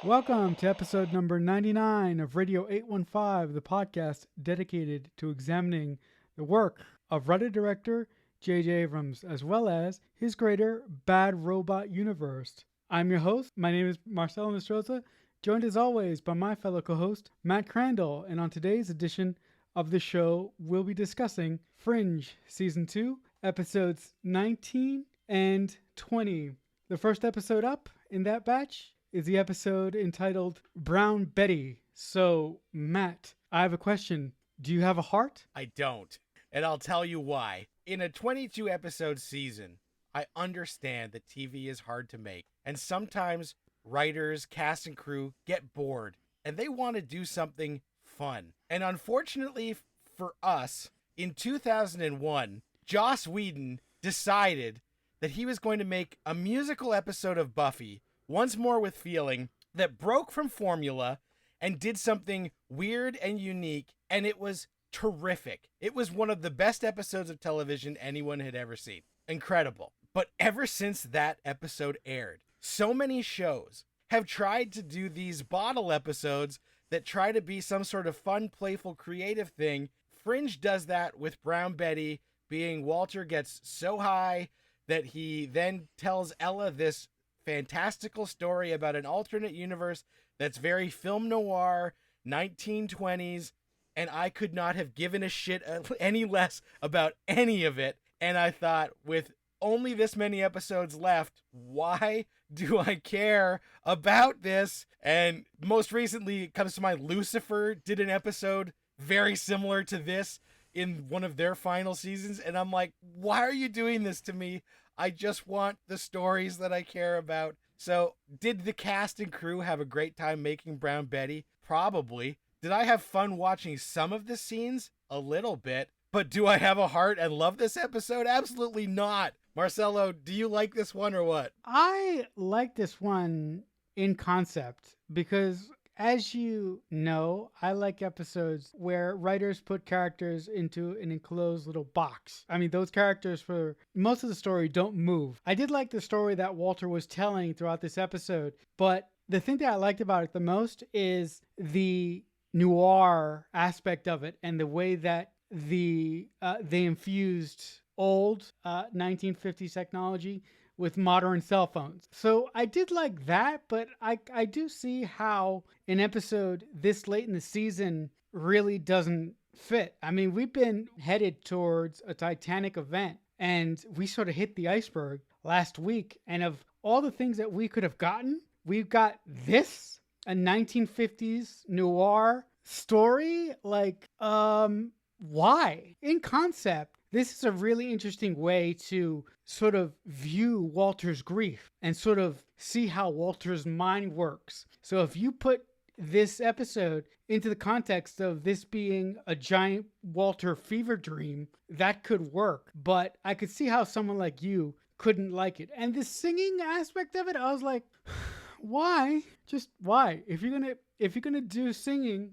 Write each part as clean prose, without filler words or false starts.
Welcome to episode number 99 of Radio 815, the podcast dedicated to examining the work of writer director J.J. Abrams, as well as his greater Bad Robot universe. I'm your host. My name is Marcelo Nostroza, joined as always by my fellow co host, Matt Crandall. And on today's edition of the show, we'll be discussing Fringe Season 2, episodes 19 and 20. The first episode up in that batch is the episode entitled Brown Betty. So, Matt, I have a question. Do you have a heart? I don't. And I'll tell you why. In a 22 episode season, I understand that TV is hard to make. And sometimes writers, cast, and crew get bored and they want to do something fun. And unfortunately for us, in 2001, Joss Whedon decided that he was going to make a musical episode of Buffy, Once More with Feeling, that broke from formula and did something weird and unique, and it was terrific. It was one of the best episodes of television anyone had ever seen. Incredible. But ever since that episode aired, so many shows have tried to do these bottle episodes that try to be some sort of fun, playful, creative thing. Fringe does that with Brown Betty, being Walter gets so high that he then tells Ella this fantastical story about an alternate universe that's very film noir, 1920s, and I could not have given a shit any less about any of it. And I thought, with only this many episodes left, why do I care about this? And most recently, it comes to mind, Lucifer did an episode very similar to this in one of their final seasons, and I'm like, why are you doing this to me? I just want the stories that I care about. So, did the cast and crew have a great time making Brown Betty? Probably. Did I have fun watching some of the scenes? A little bit. But do I have a heart and love this episode? Absolutely not. Marcelo, do you like this one or what? I like this one in concept because, as you know, I like episodes where writers put characters into an enclosed little box. I mean, those characters for most of the story don't move. I did like the story that Walter was telling throughout this episode, but the thing that I liked about it the most is the noir aspect of it and the way that they infused old 1950s technology with modern cell phones. So I did like that, but I do see how an episode this late in the season really doesn't fit. I mean, we've been headed towards a Titanic event and we sort of hit the iceberg last week. And of all the things that we could have gotten, we've got this, a 1950s noir story. Like, why? In concept, this is a really interesting way to sort of view Walter's grief and sort of see how Walter's mind works. So if you put this episode into the context of this being a giant Walter fever dream, that could work. But I could see how someone like you couldn't like it. And the singing aspect of it, I was like, why? Just why? If you're gonna do singing,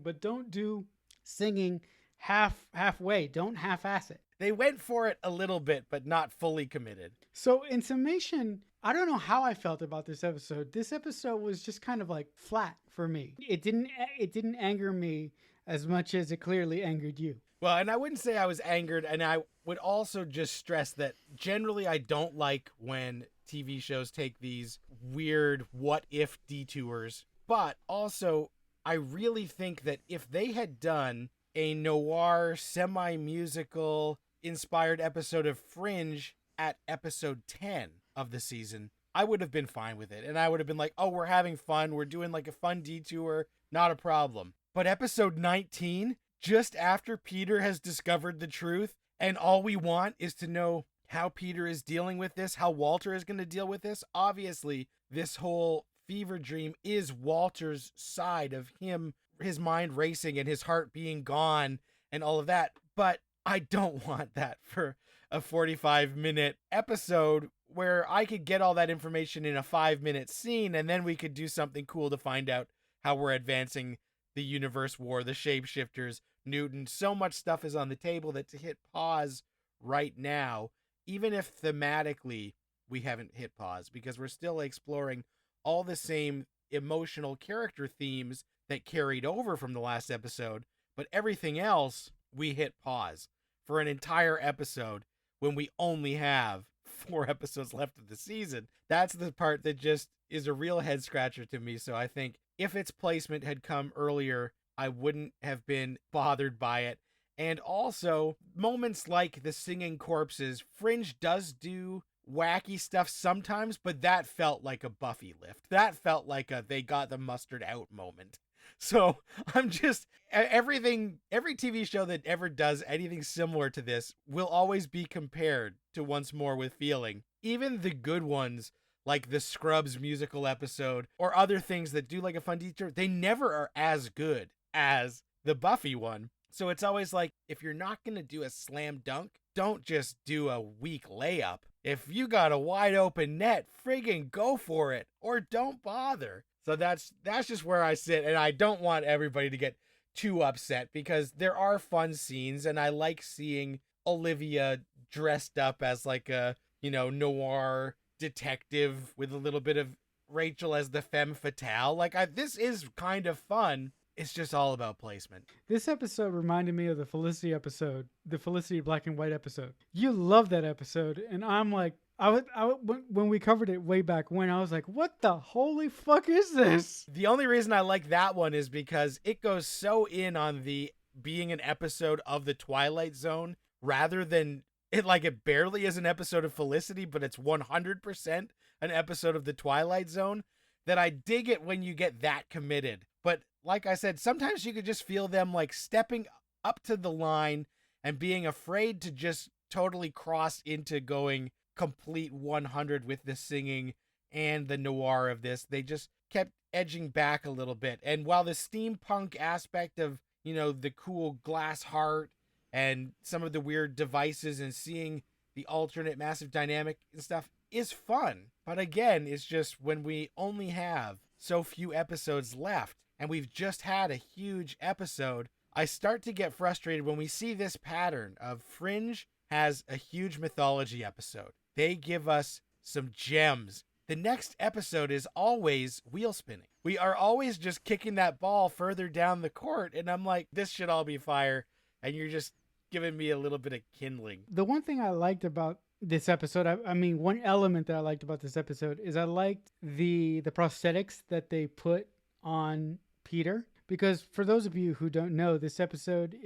but don't do singing halfway. Don't half-ass it. They went for it a little bit, but not fully committed. So in summation, I don't know how I felt about this episode. This episode was just kind of like flat for me. It didn't anger me as much as it clearly angered you. Well, and I wouldn't say I was angered, and I would also just stress that generally I don't like when TV shows take these weird what-if detours. But also, I really think that if they had done a noir, semi-musical inspired episode of Fringe at episode 10 of the season, I would have been fine with it. And I would have been like, oh, we're having fun. We're doing like a fun detour. Not a problem. But episode 19, just after Peter has discovered the truth, and all we want is to know how Peter is dealing with this, how Walter is going to deal with this. Obviously, this whole fever dream is Walter's side of him, his mind racing and his heart being gone and all of that. But I don't want that for a 45-minute episode where I could get all that information in a 5-minute scene, and then we could do something cool to find out how we're advancing the universe war, the shapeshifters, Newton. So much stuff is on the table that to hit pause right now, even if thematically we haven't hit pause, because we're still exploring all the same emotional character themes that carried over from the last episode, but everything else we hit pause for an entire episode when we only have 4 episodes left of the season. That's the part that just is a real head scratcher to me. So I think if its placement had come earlier, I wouldn't have been bothered by it. And also, moments like the singing corpses, Fringe does do wacky stuff sometimes, but that felt like a Buffy lift. That felt like a they got the mustard out moment. So I'm just, every TV show that ever does anything similar to this will always be compared to Once More with Feeling. Even the good ones, like the Scrubs musical episode or other things that do like a fun teacher, they never are as good as the Buffy one. So it's always like, if you're not going to do a slam dunk, don't just do a weak layup. If you got a wide open net, friggin' go for it, or don't bother. So that's just where I sit, and I don't want everybody to get too upset because there are fun scenes, and I like seeing Olivia dressed up as like a, noir detective with a little bit of Rachel as the femme fatale. Like, this is kind of fun. It's just all about placement. This episode reminded me of the Felicity episode, the Felicity Black and White episode. You love that episode, and I'm like, when we covered it way back when, I was like, what the holy fuck is this? The only reason I like that one is because it goes so in on the being an episode of the Twilight Zone rather than it barely is an episode of Felicity, but it's 100% an episode of the Twilight Zone, that I dig it when you get that committed. But like I said, sometimes you could just feel them like stepping up to the line and being afraid to just totally cross into going complete 100 with the singing and the noir of this. They just kept edging back a little bit. And while the steampunk aspect of, the cool glass heart and some of the weird devices and seeing the alternate massive dynamic and stuff is fun. But again, it's just when we only have so few episodes left and we've just had a huge episode, I start to get frustrated when we see this pattern of Fringe has a huge mythology episode. They give us some gems. The next episode is always wheel spinning. We are always just kicking that ball further down the court, and I'm like, this should all be fire, and you're just giving me a little bit of kindling. The one thing I liked about this episode, one element that I liked about this episode is I liked the prosthetics that they put on Peter. Because for those of you who don't know, this episode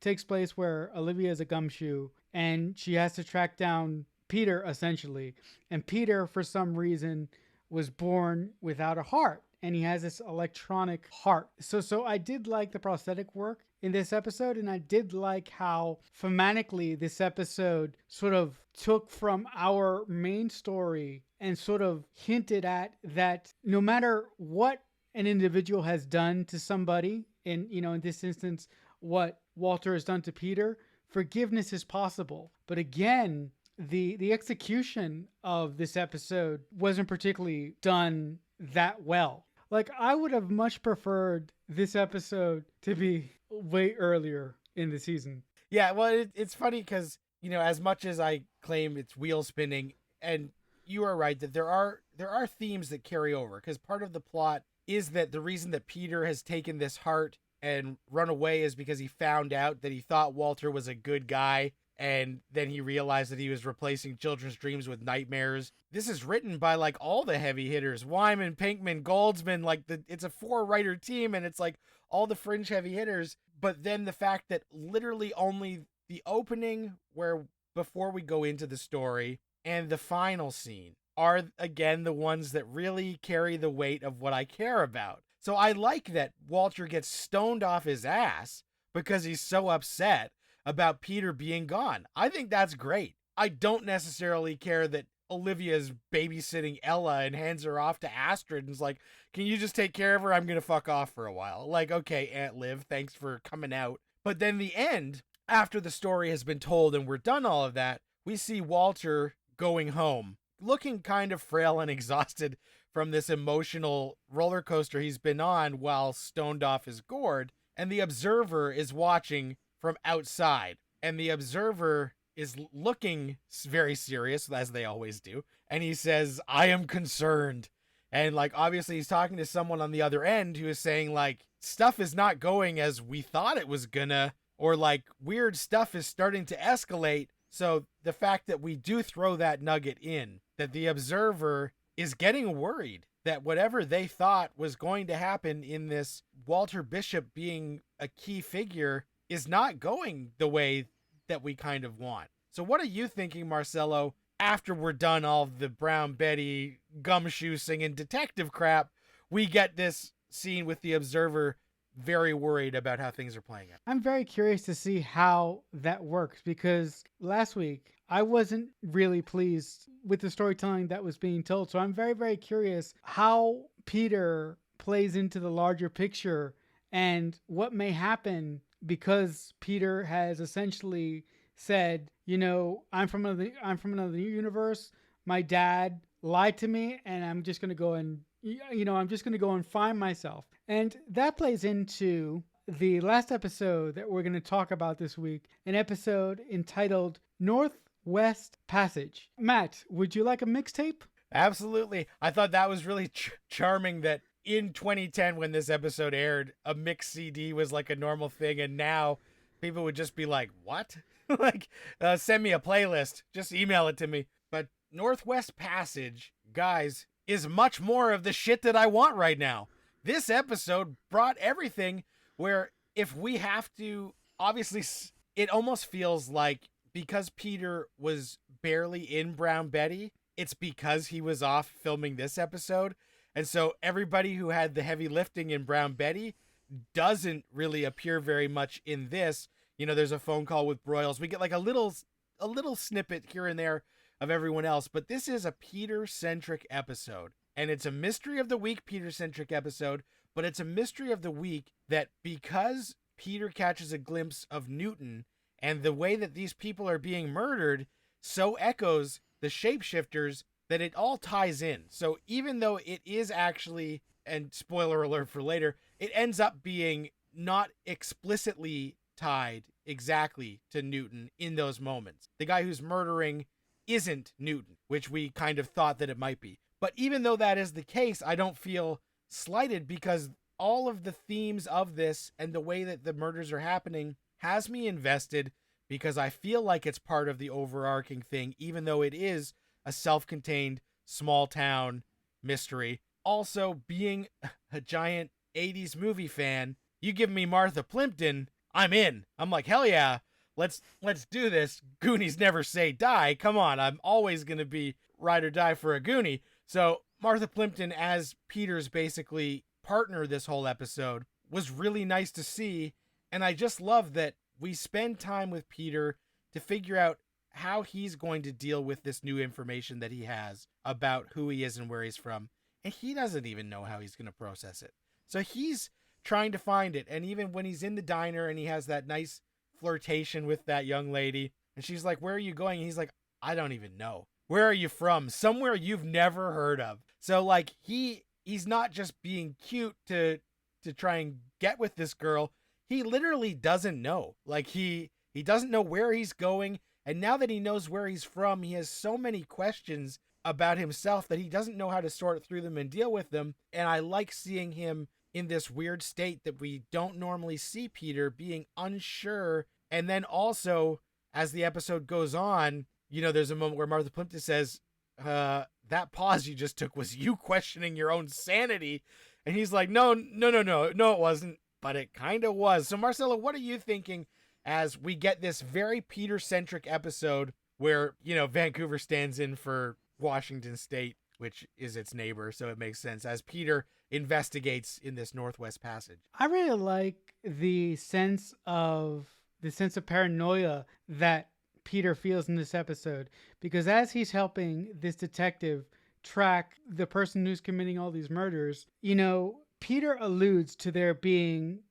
takes place where Olivia is a gumshoe and she has to track down Peter, essentially. And Peter, for some reason, was born without a heart. And he has this electronic heart. So I did like the prosthetic work in this episode. And I did like how thematically this episode sort of took from our main story and sort of hinted at that no matter what an individual has done to somebody, in this instance, what Walter has done to Peter, forgiveness is possible. But again, the execution of this episode wasn't particularly done that well. Like, I would have much preferred this episode to be way earlier in the season. Yeah, well, it's funny because, as much as I claim it's wheel spinning, and you are right that there are themes that carry over, because part of the plot is that the reason that Peter has taken this heart and run away is because he found out that he thought Walter was a good guy, and then he realized that he was replacing children's dreams with nightmares. This is written by like all the heavy hitters, Wyman, Pinkman, Goldsman, it's a 4-writer team, and it's like all the Fringe heavy hitters. But then the fact that literally only the opening, where before we go into the story, and the final scene are again the ones that really carry the weight of what I care about. So I like that Walter gets stoned off his ass because he's so upset about Peter being gone. I think that's great. I don't necessarily care that Olivia's babysitting Ella and hands her off to Astrid and is like, can you just take care of her? I'm going to fuck off for a while. Like, okay, Aunt Liv, thanks for coming out. But then the end, after the story has been told and we're done all of that, we see Walter going home, looking kind of frail and exhausted from this emotional roller coaster he's been on while stoned off his gourd. And the observer is watching from outside. And the observer is looking very serious, as they always do. And he says, I am concerned. And like obviously he's talking to someone on the other end who is saying like stuff is not going as we thought it was gonna, or like weird stuff is starting to escalate. So the fact that we do throw that nugget in, that the observer is getting worried that whatever they thought was going to happen in this Walter Bishop being a key figure is not going the way that we kind of want. So what are you thinking, Marcelo, after we're done all the Brown Betty gumshoe singing detective crap? We get this scene with the observer very worried about how things are playing out. I'm very curious to see how that works because last week I wasn't really pleased with the storytelling that was being told. So I'm very, very curious how Peter plays into the larger picture and what may happen because Peter has essentially said, I'm from another universe. My dad lied to me and I'm just going to go and I'm just going to go and find myself. And that plays into the last episode that we're going to talk about this week, an episode entitled Northwest Passage. Matt, would you like a mixtape? Absolutely. I thought that was really charming that in 2010, when this episode aired, a mixed CD was like a normal thing. And now people would just be like, what? Like, send me a playlist. Just email it to me. But Northwest Passage, guys, is much more of the shit that I want right now. This episode brought everything where if we have to, obviously, it almost feels like because Peter was barely in Brown Betty, it's because he was off filming this episode. And so everybody who had the heavy lifting in Brown Betty doesn't really appear very much in this. There's a phone call with Broyles. We get like a little snippet here and there of everyone else, but this is a Peter-centric episode. And it's a Mystery of the Week Peter-centric episode, but it's a Mystery of the Week that because Peter catches a glimpse of Newton and the way that these people are being murdered so echoes the shapeshifters that it all ties in. So even though it is actually, and spoiler alert for later, it ends up being not explicitly tied exactly to Newton in those moments. The guy who's murdering isn't Newton, which we kind of thought that it might be. But even though that is the case, I don't feel slighted because all of the themes of this and the way that the murders are happening has me invested because I feel like it's part of the overarching thing, even though it is a self-contained small town mystery. Also, being a giant 80s movie fan, you give me Martha Plimpton, I'm in. I'm like, hell yeah, let's do this. Goonies never say die. Come on, I'm always going to be ride or die for a Goonie. So Martha Plimpton as Peter's basically partner this whole episode was really nice to see. And I just love that we spend time with Peter to figure out how he's going to deal with this new information that he has about who he is and where he's from. And he doesn't even know how he's going to process it. So he's trying to find it. And even when he's in the diner and he has that nice flirtation with that young lady and she's like, where are you going? And he's like, I don't even know. Where are you from? Somewhere you've never heard of. So like he's not just being cute to try and get with this girl. He literally doesn't know. Like he doesn't know where he's going. And now that he knows where he's from, he has so many questions about himself that he doesn't know how to sort through them and deal with them. And I like seeing him in this weird state that we don't normally see Peter being unsure. And then also, as the episode goes on, there's a moment where Martha Plimpton says, that pause you just took was you questioning your own sanity. And he's like, no, it wasn't, but it kind of was. So Marcelo, what are you thinking as we get this very Peter-centric episode where, Vancouver stands in for Washington State, which is its neighbor, so it makes sense, as Peter investigates in this Northwest Passage? I really like the sense of paranoia that Peter feels in this episode, because as he's helping this detective track the person who's committing all these murders, Peter alludes to there being,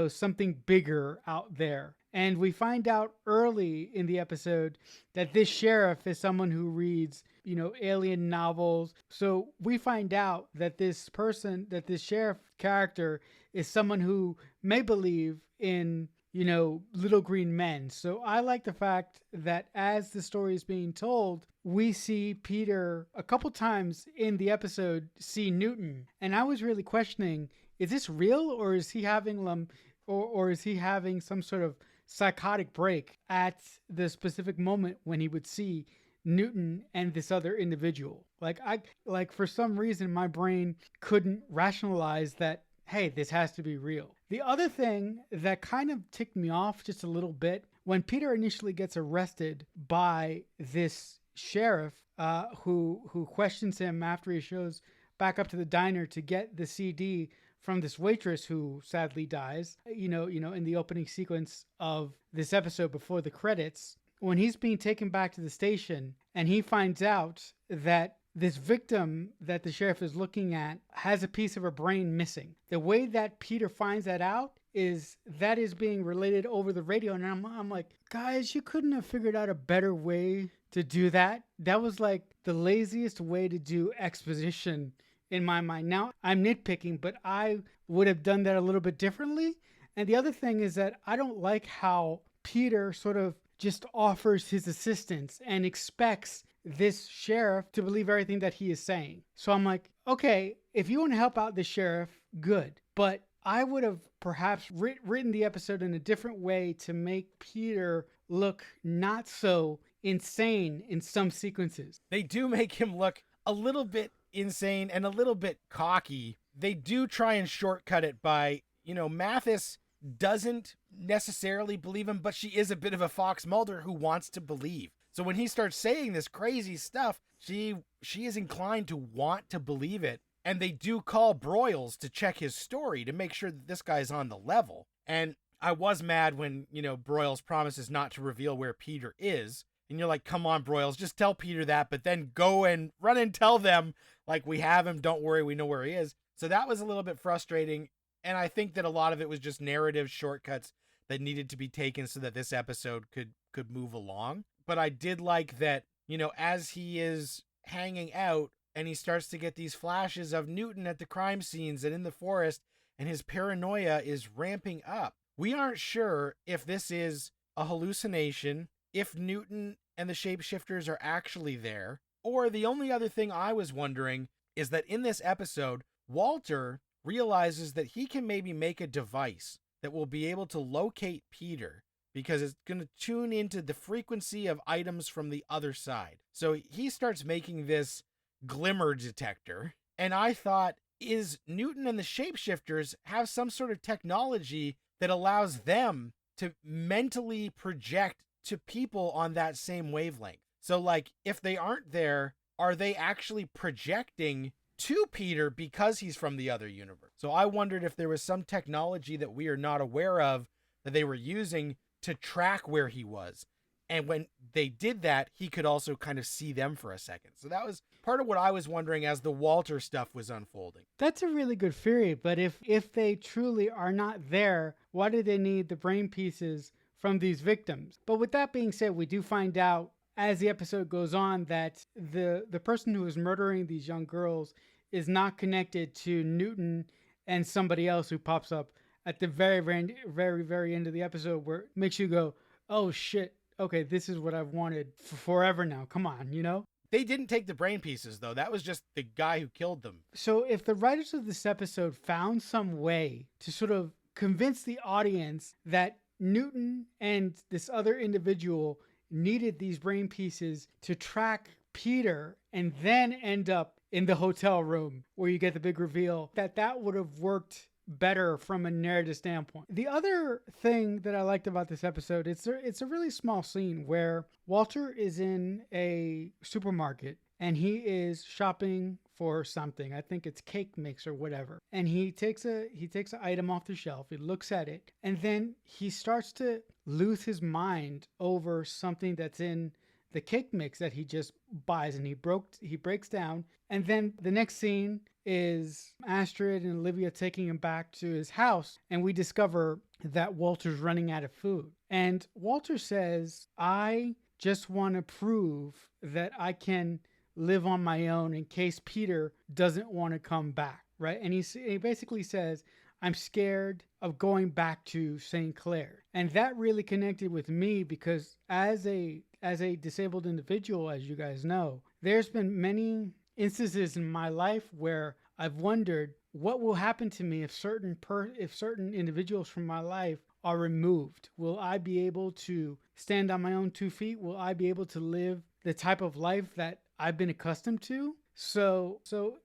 something bigger out there. And we find out early in the episode that this sheriff is someone who reads, alien novels. So we find out that this sheriff character is someone who may believe in little green men. So I like the fact that as the story is being told, we see Peter a couple times in the episode see Newton. And I was really questioning, is this real, or is he having or is he having some sort of psychotic break at the specific moment when he would see Newton and this other individual? Like for some reason my brain couldn't rationalize that, hey, this has to be real. The other thing that kind of ticked me off just a little bit, when Peter initially gets arrested by this sheriff, who questions him after he shows back up to the diner to get the CD from this waitress who sadly dies, in the opening sequence of this episode before the credits, when he's being taken back to the station and he finds out that this victim that the sheriff is looking at has a piece of her brain missing. The way that Peter finds that out is that is being related over the radio. And I'm like, guys, you couldn't have figured out a better way to do that. That was like the laziest way to do exposition in my mind. Now, I'm nitpicking, but I would have done that a little bit differently. And the other thing is that I don't like how Peter sort of just offers his assistance and expects this sheriff to believe everything that he is saying. So I'm like, okay, if you want to help out the sheriff, good. But I would have perhaps written the episode in a different way to make Peter look not so insane in some sequences. They do make him look a little bit insane and a little bit cocky. They do try and shortcut it by, Mathis doesn't necessarily believe him, but she is a bit of a Fox Mulder who wants to believe. So when he starts saying this crazy stuff, she is inclined to want to believe it. And they do call Broyles to check his story to make sure that this guy's on the level. And I was mad when, Broyles promises not to reveal where Peter is. And you're like, come on, Broyles, just tell Peter that, but then go and run and tell them, like, we have him, don't worry, we know where he is. So that was a little bit frustrating. And I think that a lot of it was just narrative shortcuts that needed to be taken so that this episode could move along. But I did like that, as he is hanging out and he starts to get these flashes of Newton at the crime scenes and in the forest, and his paranoia is ramping up. We aren't sure if this is a hallucination, if Newton and the shapeshifters are actually there, or the only other thing I was wondering is that in this episode, Walter realizes that he can maybe make a device that will be able to locate Peter, because it's going to tune into the frequency of items from the other side. So he starts making this glimmer detector. And I thought, is Newton and the shapeshifters have some sort of technology that allows them to mentally project to people on that same wavelength? So like, if they aren't there, are they actually projecting to Peter because he's from the other universe? So I wondered if there was some technology that we are not aware of that they were using to track where he was. And when they did that, he could also kind of see them for a second. So that was part of what I was wondering as the Walter stuff was unfolding. That's a really good theory, but if they truly are not there, why do they need the brain pieces from these victims? But with that being said, we do find out as the episode goes on that the person who is murdering these young girls is not connected to Newton and somebody else who pops up at the very, very, very, very end of the episode, where it makes you go, oh shit, okay, this is what I've wanted for forever now. Come on, They didn't take the brain pieces, though. That was just the guy who killed them. So if the writers of this episode found some way to sort of convince the audience that Newton and this other individual needed these brain pieces to track Peter and then end up in the hotel room where you get the big reveal, that would have worked better from a narrative standpoint. The other thing that I liked about this episode, it's a really small scene where Walter is in a supermarket and he is shopping for something. I think it's cake mix or whatever. And he takes an item off the shelf. He looks at it, and then he starts to lose his mind over something that's in the cake mix that he just buys, and he breaks down. And then the next scene is Astrid and Olivia taking him back to his house, and we discover that Walter's running out of food. And Walter says, I just want to prove that I can live on my own in case Peter doesn't want to come back, right? And he basically says, I'm scared of going back to St. Clair. And that really connected with me because as a disabled individual, as you guys know, there's been many instances in my life where I've wondered what will happen to me if certain individuals from my life are removed. Will I be able to stand on my own 2 feet? Will I be able to live the type of life that I've been accustomed to? So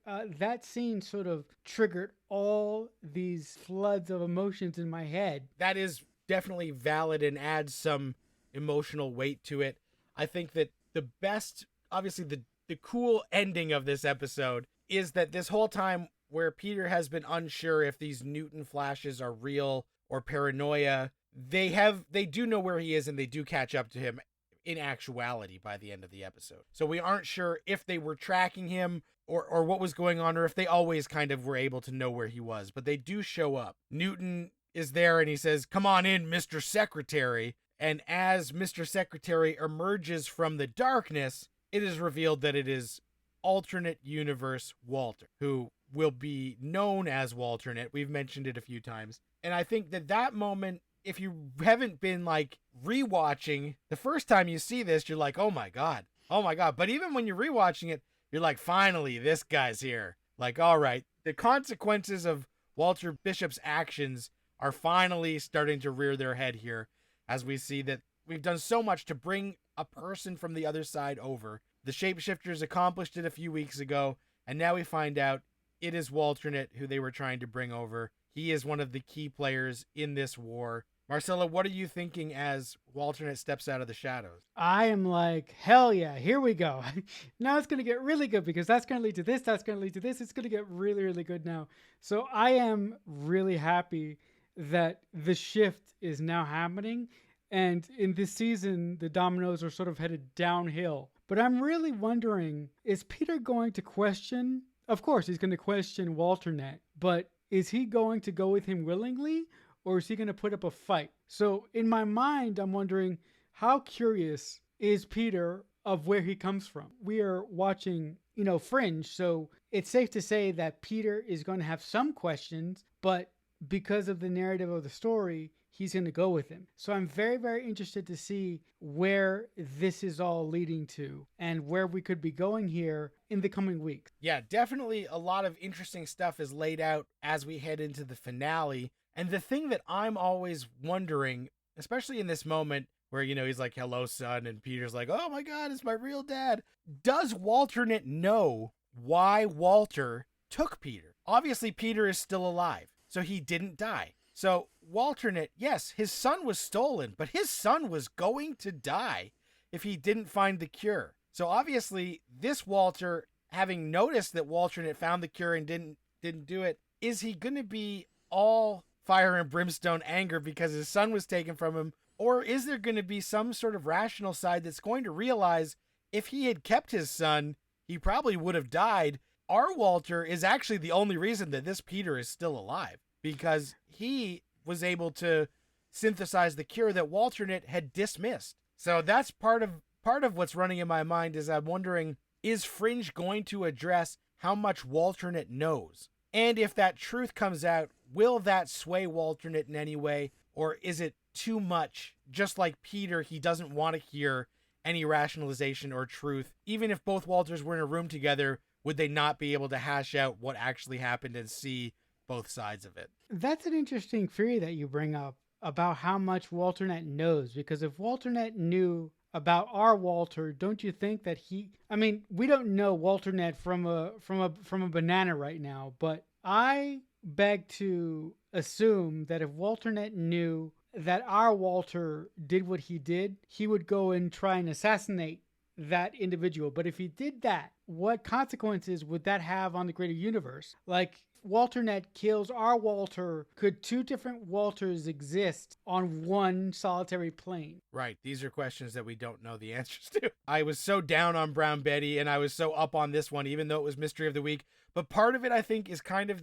that scene sort of triggered all these floods of emotions in my head. That is definitely valid and adds some emotional weight to it. I think that the best, obviously the cool ending of this episode is that this whole time where Peter has been unsure if these Newton flashes are real or paranoia, they do know where he is and they do catch up to him in actuality by the end of the episode. So we aren't sure if they were tracking him or what was going on, or if they always kind of were able to know where he was, but they do show up. Newton is there and he says, "Come on in, Mr. Secretary." And as Mr. Secretary emerges from the darkness, it is revealed that it is alternate universe Walter, who will be known as Walternate. We've mentioned it a few times. And I think that moment, if you haven't been like rewatching, the first time you see this, you're like, oh my God. But even when you're rewatching it, you're like, finally, this guy's here. Like, all right, the consequences of Walter Bishop's actions are finally starting to rear their head here, as we see that we've done so much to bring a person from the other side over. The shapeshifters accomplished it a few weeks ago, and now we find out it is Walternate who they were trying to bring over. He is one of the key players in this war. Marcella, what are you thinking as Walternate steps out of the shadows? I am like, hell yeah, here we go. Now it's going to get really good because that's going to lead to this, that's going to lead to this. It's going to get really, really good now. So I am really happy that the shift is now happening. And in this season, the dominoes are sort of headed downhill. But I'm really wondering, is Peter going to question? Of course, he's going to question Walternate, but is he going to go with him willingly? Or is he going to put up a fight? So in my mind, I'm wondering, how curious is Peter of where he comes from? We are watching, Fringe, so it's safe to say that Peter is going to have some questions, but because of the narrative of the story, he's going to go with him. So I'm very, very interested to see where this is all leading to and where we could be going here in the coming weeks. Yeah, definitely a lot of interesting stuff is laid out as we head into the finale. And the thing that I'm always wondering, especially in this moment where, he's like, hello, son, and Peter's like, oh my God, it's my real dad. Does Walternate know why Walter took Peter? Obviously, Peter is still alive, so he didn't die. So Walternate, yes, his son was stolen, but his son was going to die if he didn't find the cure. So obviously, this Walter, having noticed that Walternate found the cure and didn't do it, is he going to be all fire and brimstone anger because his son was taken from him? Or is there going to be some sort of rational side that's going to realize if he had kept his son, he probably would have died? Our Walter is actually the only reason that this Peter is still alive, because he was able to synthesize the cure that Walternate had dismissed. So that's part of what's running in my mind, is I'm wondering, is Fringe going to address how much Walternate knows? And if that truth comes out, will that sway Walternate in any way? Or is it too much? Just like Peter, he doesn't want to hear any rationalization or truth. Even if both Walters were in a room together, would they not be able to hash out what actually happened and see both sides of it? That's an interesting theory that you bring up about how much Walternate knows. Because if Walternate knew about our Walter, don't you think that we don't know Walternate from a banana right now, but I beg to assume that if Walternate knew that our Walter did what he did, he would go and try and assassinate that individual. But if he did that, what consequences would that have on the greater universe? Like, Walternate kills our Walter. Could two different Walters exist on one solitary plane? Right. These are questions that we don't know the answers to. I was so down on Brown Betty and I was so up on this one, even though it was Mystery of the Week. But part of it, I think, is kind of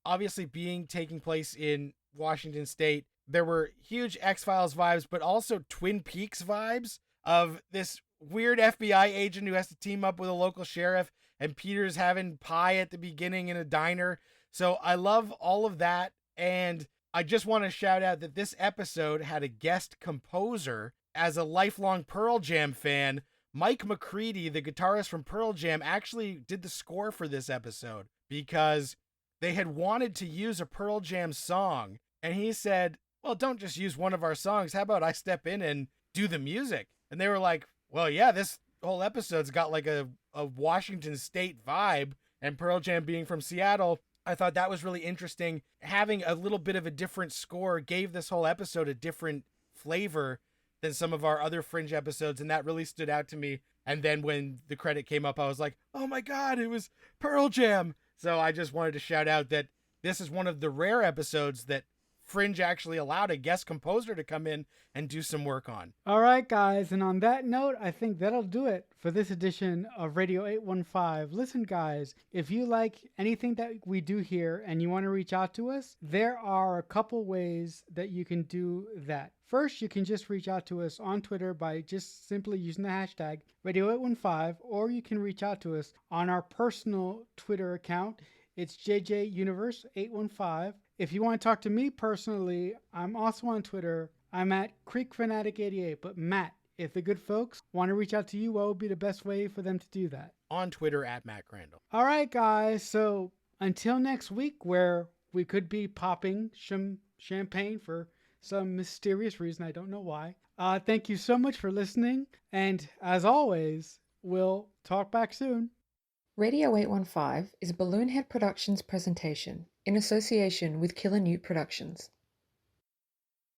obviously taking place in Washington State. There were huge X-Files vibes, but also Twin Peaks vibes of this weird FBI agent who has to team up with a local sheriff, and Peter's having pie at the beginning in a diner. So I love all of that And I just want to shout out that this episode had a guest composer. As a lifelong Pearl Jam fan, Mike McCready, the guitarist from Pearl Jam, actually did the score for this episode because they had wanted to use a Pearl Jam song. And he said, well, don't just use one of our songs. How about I step in and do the music? And they were like, well, yeah, this whole episode's got like a Washington State vibe. And Pearl Jam being from Seattle, I thought that was really interesting. Having a little bit of a different score gave this whole episode a different flavor than some of our other Fringe episodes, and that really stood out to me. And then when the credit came up, I was like, oh my God, it was Pearl Jam. So I just wanted to shout out that this is one of the rare episodes that Fringe actually allowed a guest composer to come in and do some work on. All right, guys. And on that note, I think that'll do it for this edition of Radio 815. Listen, guys, if you like anything that we do here and you want to reach out to us, there are a couple ways that you can do that. First, you can just reach out to us on Twitter by just simply using the hashtag Radio815, or you can reach out to us on our personal Twitter account. It's JJUniverse815. If you want to talk to me personally, I'm also on Twitter. I'm at CreekFanatic88. But Matt, if the good folks want to reach out to you, what would be the best way for them to do that? On Twitter at Matt Crandall. All right, guys. So until next week, where we could be popping some champagne for some mysterious reason, I don't know why. Thank you so much for listening. And as always, we'll talk back soon. Radio 815 is a Balloonhead Productions presentation in association with Killer Newt Productions.